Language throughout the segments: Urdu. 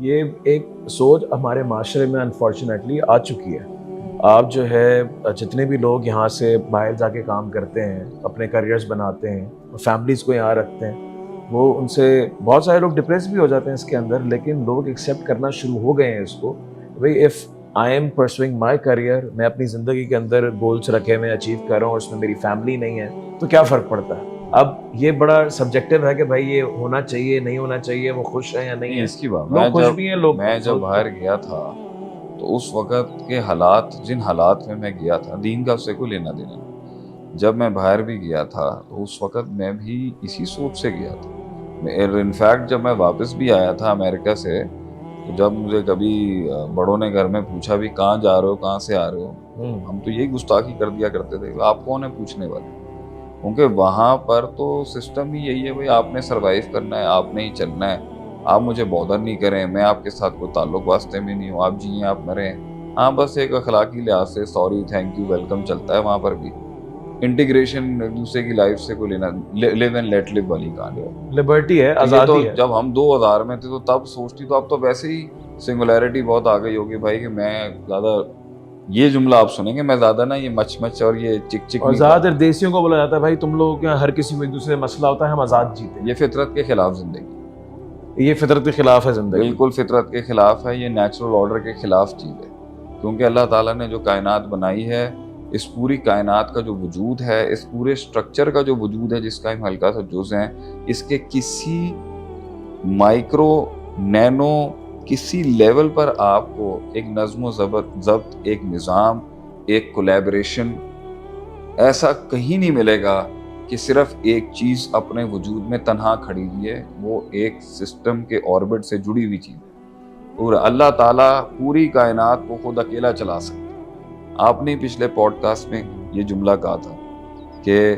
یہ ایک سوچ ہمارے معاشرے میں انفارچونیٹلی آ چکی ہے. آپ جو ہے جتنے بھی لوگ یہاں سے باہر جا کے کام کرتے ہیں، اپنے کریئرز بناتے ہیں، فیملیز کو یہاں رکھتے ہیں، وہ ان سے بہت سارے لوگ ڈپریس بھی ہو جاتے ہیں اس کے اندر، لیکن لوگ ایکسیپٹ کرنا شروع ہو گئے ہیں اس کو. بھائی if I am pursuing my career, میں اپنی زندگی کے اندر گولس رکھے میں اچیو کر رہا ہوں اور اس میں میری فیملی نہیں ہے، تو کیا فرق پڑتا ہے؟ اب یہ بڑا سبجیکٹو ہے کہ بھائی یہ ہونا چاہیے نہیں ہونا چاہیے، وہ خوش ہیں یا نہیں نہیں ہے. اس کی بات لوگ خوش بھی ہیں، لوگ میں جب باہر گیا تھا تو اس وقت کے حالات، جن حالات میں گیا تھا، دین کا اس سے کوئی لینا دینا نہیں. جب میں باہر بھی گیا تھا تو اس وقت میں بھی اسی سوچ سے گیا تھا. انفیکٹ جب میں واپس بھی آیا تھا امریکہ سے، تو جب مجھے کبھی بڑوں نے گھر میں پوچھا بھی کہاں جا رہے ہو، کہاں سے آ رہے ہو، ہم تو یہی گستاخی کر دیا کرتے تھے، آپ کون ہیں پوچھنے والے. کیونکہ وہاں پر تو سسٹم ہی یہی ہے، بھائی آپ نے سروائیو کرنا ہے، آپ نے ہی چلنا ہے، آپ مجھے بودر نہیں کریں، میں آپ کے ساتھ کوئی تعلق واسطے میں نہیں ہوں، آپ جئیں آپ مریں. ہاں بس ایک اخلاقی لحاظ سے سوری تھینک یو ویلکم چلتا ہے وہاں پر بھی. انٹیگریشن ایک دوسرے کی لائف سے کوئی لینا، لیو اینڈ لیٹ لیو والی کہانی. لبرٹی ہے، تو یہ تو آزادی ہے. جب ہم 2000 میں تھے تو تب سوچتی، تو اب تو ویسے ہی سنگولیرٹی بہت آ گئی ہوگی بھائی، کہ میں زیادہ، یہ جملہ آپ سنیں گے، میں زیادہ نا یہ مچ مچ اور یہ چک چک اور نہیں زیادہ کرتا. تر دیسیوں کو بولا جاتا ہے بھائی تم لوگوں کے یہاں ہر کسی کو ایک دوسرے سے مسئلہ ہوتا ہے، ہم آزاد جیتے ہیں. یہ فطرت کے خلاف زندگی، یہ فطرت کے خلاف ہے زندگی. بالکل فطرت کے خلاف ہے، یہ نیچرل آرڈر کے خلاف چیز ہے. کیونکہ اللہ تعالیٰ نے جو کائنات بنائی ہے، اس پوری کائنات کا جو وجود ہے، اس پورے سٹرکچر کا جو وجود ہے جس کا ہم ہلکا سا جز ہیں، اس کے کسی مائکرو نینو کسی لیول پر آپ کو ایک نظم و ضبط، ایک نظام، ایک کولیبریشن ایسا کہیں نہیں ملے گا کہ صرف ایک چیز اپنے وجود میں تنہا کھڑی ہوئی ہے. وہ ایک سسٹم کے آربٹ سے جڑی ہوئی چیز ہے. اور اللہ تعالیٰ پوری کائنات کو خود اکیلا چلا سکتا ہے. آپ نے پچھلے پوڈ کاسٹ میں یہ جملہ کہا تھا کہ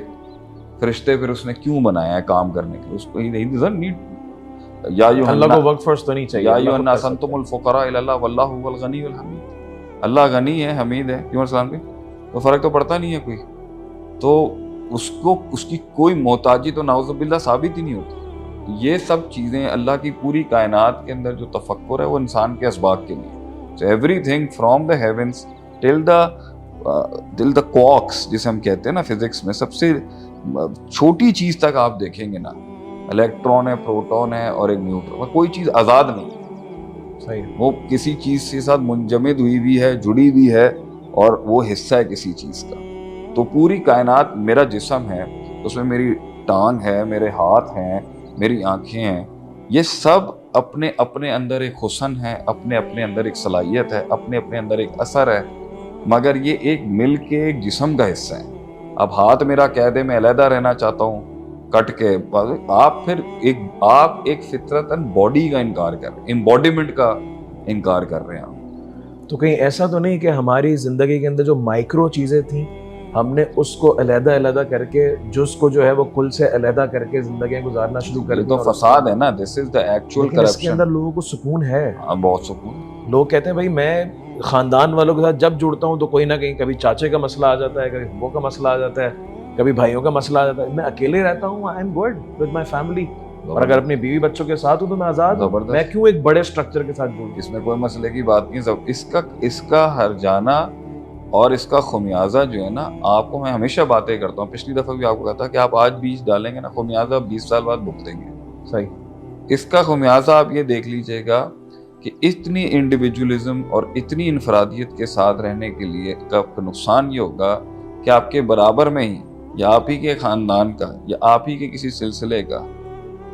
فرشتے پھر اس نے کیوں بنایا ہے کام کرنے کے لیے، اس کو ہی نہیں. اللہ کو ورک فورس تو نہیں چاہیے، یا اللہ ایھا خود کر الناس سکتا انتم ہے. الفقراء الی اللہ واللہ هو الغنی الحمید. اللہ غنی ہے، حمید ہے. کیوں السلام بھی تو فرق تو پڑتا نہیں ہے کوئی. تو اس کو اس کی کوئی محتاجی تو نعوذ باللہ ثابت ہی نہیں ہوتی. یہ سب چیزیں اللہ کی پوری کائنات کے اندر جو تفکر ہے وہ انسان کے اسباق کے لیے. So everything from the heavens till the quarks جسے ہم کہتے ہیں نا فزکس میں، سب سے چھوٹی چیز تک آپ دیکھیں گے نا، الیکٹران ہے، پروٹون ہے اور ایک نیوٹرون، کوئی چیز آزاد نہیں ہے. صحیح. وہ کسی چیز کے ساتھ منجمد ہوئی بھی ہے، جڑی بھی ہے، اور وہ حصہ ہے کسی چیز کا. تو پوری کائنات میرا جسم ہے، اس میں میری ٹانگ ہے، میرے ہاتھ ہیں، میری آنکھیں ہیں، یہ سب اپنے اپنے اندر ایک حسن ہے، اپنے اپنے اندر ایک صلاحیت ہے، اپنے اپنے اندر ایک اثر ہے، مگر یہ ایک مل کے ایک جسم کا حصہ ہے. اب ہاتھ میرا کہہ دے میں علیحدہ رہنا چاہتا ہوں کٹ کے، آپ پھر آپ ایک فطرتاً باڈی کا انکار کر رہے ہیں، امبوڈیمنٹ کا انکار کر رہے ہیں. تو کہیں ایسا تو نہیں کہ ہماری زندگی کے اندر جو مائکرو چیزیں تھیں، ہم نے اس کو علیحدہ علیحدہ کر کے، جس کو جو ہے وہ کل سے علیحدہ کر کے زندگیاں گزارنا شروع کر یہ دی. تو فساد ہے نا، دس از دا ایکچوئل لیکن اس کے کرپشن. اندر لوگوں کو سکون ہے. بہت سکون. لوگ کہتے ہیں بھائی میں خاندان والوں کے ساتھ جب جڑتا ہوں تو کوئی نہ کہیں کبھی چاچے کا مسئلہ آ جاتا ہے، کبھی پھپھو کا مسئلہ آ جاتا ہے، کبھی بھائیوں کا مسئلہ آ جاتا ہے. میں اکیلے رہتا ہوں، I am good with my family. اور اگر اپنی بیوی بچوں کے ساتھ ہوں تو میں آزاد ہوں. میں کیوں ایک بڑے سٹرکچر کے ساتھ جڑوں؟ اس میں کوئی مسئلے کی بات نہیں. اس کا ہر جانا اور اس کا خمیازہ جو ہے نا، آپ کو میں ہمیشہ باتیں کرتا ہوں، پچھلی دفعہ بھی آپ کو کہا تھا کہ آپ آج بیج ڈالیں گے نا، خمیازہ 20 سال بعد بھگتیں گے. صحیح. اس کا خمیازہ آپ یہ دیکھ لیجئے گا کہ اتنی انڈیویجولزم اور اتنی انفرادیت کے ساتھ رہنے کے لیے کا نقصان یہ ہوگا کہ آپ کے برابر میں ہی، یا آپ ہی کے خاندان کا، یا آپ ہی کے کسی سلسلے کا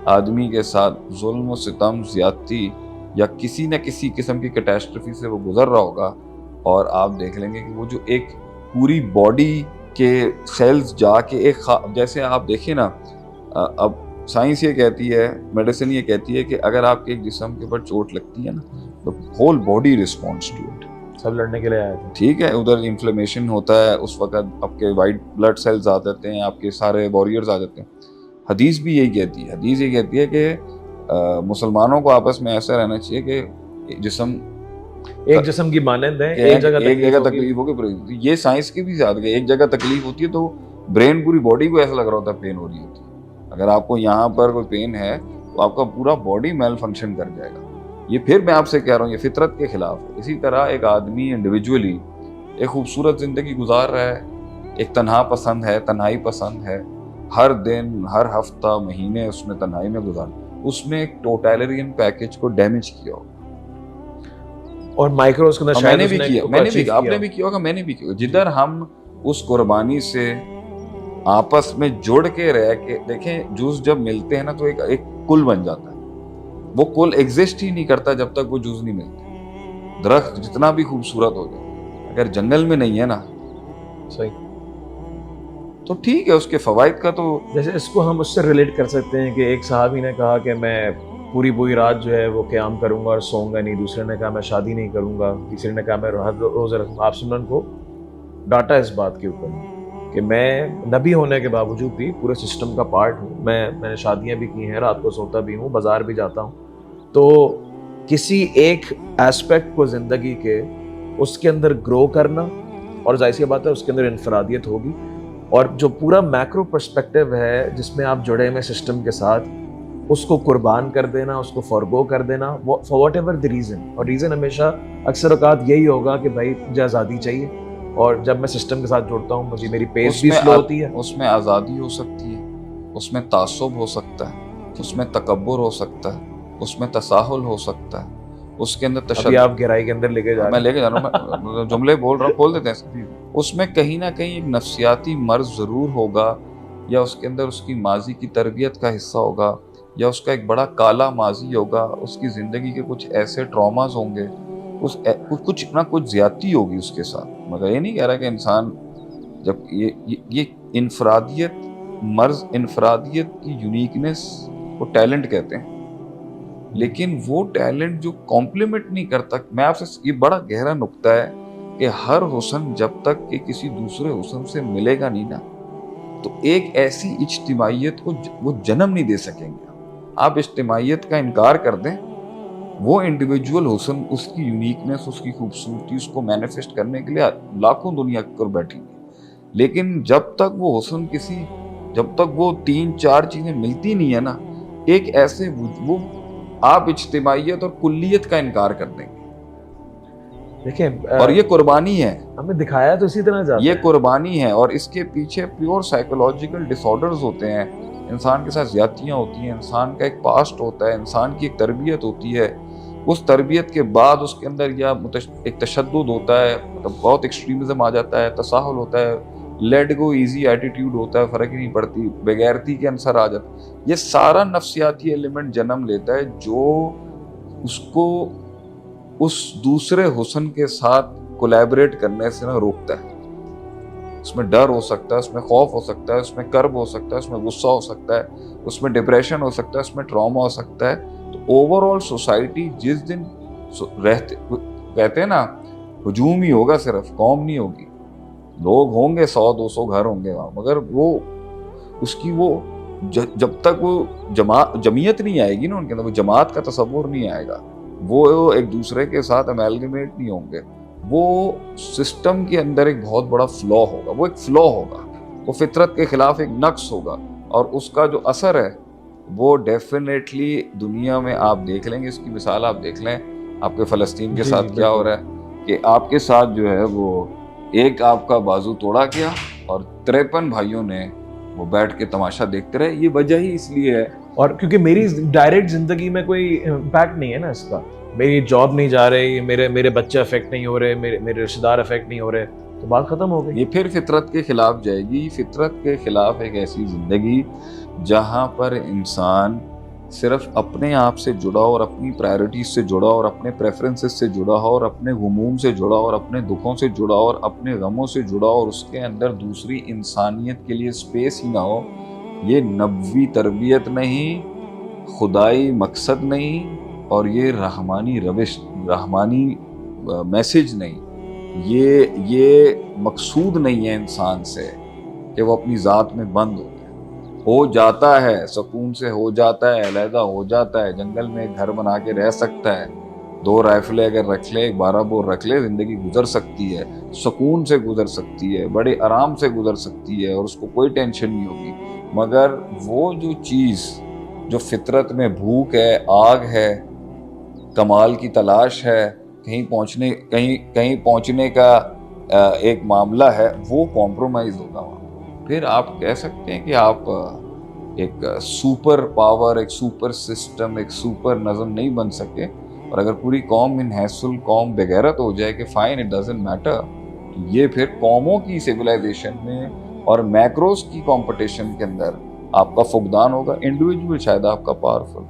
آدمی کے ساتھ ظلم و ستم، زیادتی یا کسی نہ کسی قسم کی کیٹاسٹرفی سے وہ گزر رہا ہوگا، اور آپ دیکھ لیں گے کہ وہ جو ایک پوری باڈی کے سیلز جا کے ایک جیسے آپ دیکھیں نا، اب سائنس یہ کہتی ہے، میڈیسن یہ کہتی ہے کہ اگر آپ کے ایک جسم کے اوپر چوٹ لگتی ہے نا، تو whole body responds to it. سب لڑنے کے لیے آئے تھے. ٹھیک ہے، ادھر انفلیمیشن ہوتا ہے، اس وقت آپ کے وائٹ بلڈ سیلز آ جاتے ہیں، آپ کے سارے وارئرز آ جاتے ہیں. حدیث بھی یہی کہتی ہے. حدیث یہ کہتی ہے کہ مسلمانوں کو آپس میں ایسا رہنا چاہیے کہ جسم ایک جسم کی مانند ہے، ایک جگہ تکلیف ہوگی. یہ سائنس کی بھی زیادہ ہے. ایک جگہ تکلیف ہوتی ہے تو برین پوری باڈی کو ایسا لگ رہا ہوتا ہے پین ہو رہی ہوتی ہے. اگر آپ کو یہاں پر کوئی پین ہے تو آپ کا پورا باڈی میل فنکشن کر جائے گا. یہ پھر میں آپ سے کہہ رہا ہوں یہ فطرت کے خلاف ہے. اسی طرح ایک آدمی انڈیویجولی ایک خوبصورت زندگی گزار رہا ہے, ایک تنہا پسند ہے, تنہائی پسند ہے, ہر دن ہر ہفتہ مہینے اس نے تنہائی میں گزار, اس نے ایک ٹوٹیلرین پیکج کو ڈیمیج کیا ہو. اور مائکروز کے اندر میں نے شاید بھی اس کیا, کو میں نے بھی achieve آپ نے کیا. بھی کیا ہوگا, میں نے بھی کیا. جدھر ہم اس قربانی سے آپس میں جڑ کے رہ کے دیکھیں, جوز جب ملتے ہیں نا تو ایک کل بن جاتا ہے. وہ کل ایگزسٹ ہی نہیں کرتا جب تک وہ جوز نہیں ملتے. درخت جتنا بھی خوبصورت ہو جائے اگر جنگل میں نہیں ہے نا صحیح. تو ٹھیک ہے, اس کے فوائد کا تو جیسے اس کو ہم اس سے ریلیٹ کر سکتے ہیں کہ ایک صحابی نے کہا کہ میں پوری رات جو ہے وہ قیام کروں گا اور سوؤں گا نہیں. دوسرے نے کہا میں شادی نہیں کروں گا. تیسرے نے کہا میں روزہ رکھوں گا. آپ سنن کو ڈاٹا اس بات کے اوپر کہ میں نبی ہونے کے باوجود بھی پورے سسٹم کا پارٹ ہوں. میں نے شادیاں بھی کی ہیں, رات کو سوتا بھی ہوں, بازار بھی جاتا ہوں. تو کسی ایک ایسپیکٹ کو زندگی کے اس کے اندر گرو کرنا, اور ظاہر سی بات ہے اس کے اندر انفرادیت ہوگی, اور جو پورا میکرو پرسپیکٹیو ہے جس میں آپ جڑے ہوئے سسٹم کے ساتھ, اس کو قربان کر دینا, اس کو فورگو کر دینا for what ever the reason. اور ریزن ہمیشہ اکثر اوقات یہی ہوگا کہ بھائی مجھے آزادی چاہیے, اور جب میں سسٹم کے ساتھ جڑتا ہوں مجھے میری پیس بھی سلو ہوتی ہے. اس میں آزادی ہو سکتی ہے, اس میں تعصب ہو سکتا ہے, اس میں تکبر ہو سکتا ہے, اس میں تساہل ہو سکتا ہے, اس کے اندر ابھی آپ گہرائی کے اندر لے کے جا رہے میں ہیں. لے کے جا رہا ہوں, میں جملے بول رہا ہوں, کھول دیتے ہیں. اس میں کہیں نہ کہیں ایک نفسیاتی مرض ضرور ہوگا, یا اس کے اندر اس کی ماضی کی تربیت کا حصہ ہوگا, یا اس کا ایک بڑا کالا ماضی ہوگا, اس کی زندگی کے کچھ ایسے ٹراماز ہوں گے, کچھ نہ کچھ زیادتی ہوگی اس کے ساتھ. مگر یہ نہیں کہہ رہا کہ انسان جب یہ انفرادیت مرض, انفرادیت کی یونیکنیس کو ٹیلنٹ کہتے ہیں, لیکن وہ ٹیلنٹ جو کمپلیمنٹ نہیں کرتا. میں آپ سے یہ بڑا گہرا نقطہ ہے کہ ہر حسن جب تک کہ کسی دوسرے حسن سے ملے گا نہیں نا, تو ایک ایسی اجتماعیت کو وہ جنم نہیں دے سکیں گے. آپ اجتماعیت کا انکار کر دیں, وہ انڈیویجول حسن, اس کی یونیکنیس, اس کی خوبصورتی, اس کو مینیفیسٹ کرنے کے لیے لاکھوں دنیا کر بیٹھیں گے. لیکن جب تک وہ حسن جب تک وہ 3-4 چیزیں ملتی نہیں ہے نا, ایک ایسے وہ آپ اجتماعیت اور کلیت کا انکار کر دیں گے. دیکھیں, اور یہ قربانی ہے, ہمیں دکھایا تو اسی طرح جاتا یہ ہے. قربانی ہے, اور اس کے پیچھے پیور سائیکولوجیکل ڈس آرڈرز ہوتے ہیں. انسان کے ساتھ زیادتیاں ہوتی ہیں, انسان کا ایک پاسٹ ہوتا ہے, انسان کی ایک تربیت ہوتی ہے. اس تربیت کے بعد اس کے اندر یا ایک تشدد ہوتا ہے, مطلب بہت ایکسٹریمزم آ جاتا ہے, تساہل ہوتا ہے, لیٹ گو ایزی ایٹیٹیوڈ ہوتا ہے, فرق ہی نہیں پڑتی, بغیرتی کے عنصر آ جاتا ہے. یہ سارا نفسیاتی ایلیمنٹ جنم لیتا ہے جو اس کو اس دوسرے حسن کے ساتھ کولیبریٹ کرنے سے نہ روکتا ہے. اس میں ڈر ہو سکتا ہے, اس میں خوف ہو سکتا ہے, اس میں کرب ہو سکتا ہے, اس میں غصہ ہو سکتا ہے, اس میں ڈپریشن ہو سکتا ہے, اس میں ٹراما ہو سکتا ہے. تو اوور آل سوسائٹی جس دن کہتے ہیں نا ہجوم ہی ہوگا, صرف قوم نہیں ہوگی. لوگ ہوں گے 100-200 گھر ہوں گے وہاں, مگر وہ اس کی وہ جب تک وہ جمعیت نہیں آئے گی نا ان کے اندر, وہ جماعت کا تصور نہیں آئے گا, وہ ایک دوسرے کے ساتھ امیلگمیٹ نہیں ہوں گے, وہ سسٹم کے اندر ایک بہت بڑا فلو ہوگا. وہ ایک فلو ہوگا, وہ فطرت کے خلاف ایک نقص ہوگا, اور اس کا جو اثر ہے وہ ڈیفینیٹلی دنیا میں آپ دیکھ لیں گے. اس کی مثال آپ دیکھ لیں, آپ کے فلسطین کے ساتھ کیا ہو رہا ہے کہ آپ کے ساتھ جو ہے وہ ایک آپ کا بازو توڑا گیا اور 53 بھائیوں نے وہ بیٹھ کے تماشا دیکھتے رہے. یہ وجہ ہی اس لیے ہے, اور کیونکہ میری ڈائریکٹ زندگی میں کوئی امپیکٹ نہیں ہے نا اس کا, میری جاب نہیں جا رہی, میرے بچے افیکٹ نہیں ہو رہے, میرے رشتہ دار افیکٹ نہیں ہو رہے, تو بات ختم ہو گئی. یہ پھر فطرت کے خلاف جائے گی. فطرت کے خلاف ایک ایسی زندگی جہاں پر انسان صرف اپنے آپ سے جڑا اور اپنی پرائرٹیز سے جڑا اور اپنے پریفرنسز سے جڑا ہو اور اپنے غموم سے جڑا اور اپنے دکھوں سے جڑا اور اپنے غموں سے جڑا, اور اس کے اندر دوسری انسانیت کے لیے سپیس ہی نہ ہو. یہ نبوی تربیت نہیں, خدائی مقصد نہیں, اور یہ رحمانی روش, رحمانی میسج نہیں. یہ مقصود نہیں ہے انسان سے کہ وہ اپنی ذات میں بند ہو جاتا ہے, سکون سے ہو جاتا ہے, علیحدہ ہو جاتا ہے, جنگل میں ایک گھر بنا کے رہ سکتا ہے, 2 رائفلیں اگر رکھ لے, 12 بور رکھ لے, زندگی گزر سکتی ہے, سکون سے گزر سکتی ہے, بڑے آرام سے گزر سکتی ہے, اور اس کو کوئی ٹینشن نہیں ہوگی. مگر وہ جو چیز جو فطرت میں بھوک ہے, آگ ہے, کمال کی تلاش ہے، کہیں پہنچنے کا ایک معاملہ ہے، وہ کمپرومائز ہوگا وہاں. پھر آپ کہہ سکتے ہیں کہ آپ ایک سپر پاور، ایک سپر سسٹم، ایک سپر نظم نہیں بن سکے. اور اگر پوری قوم من حیث القوم بغیرت ہو جائے کہ فائن اٹ ڈزنٹ میٹر، یہ پھر قوموں کی سویلائزیشن میں اور میکروز کی کمپٹیشن کے اندر آپ کا فقدان ہوگا. انڈیویجول شاید آپ کا پاورفل.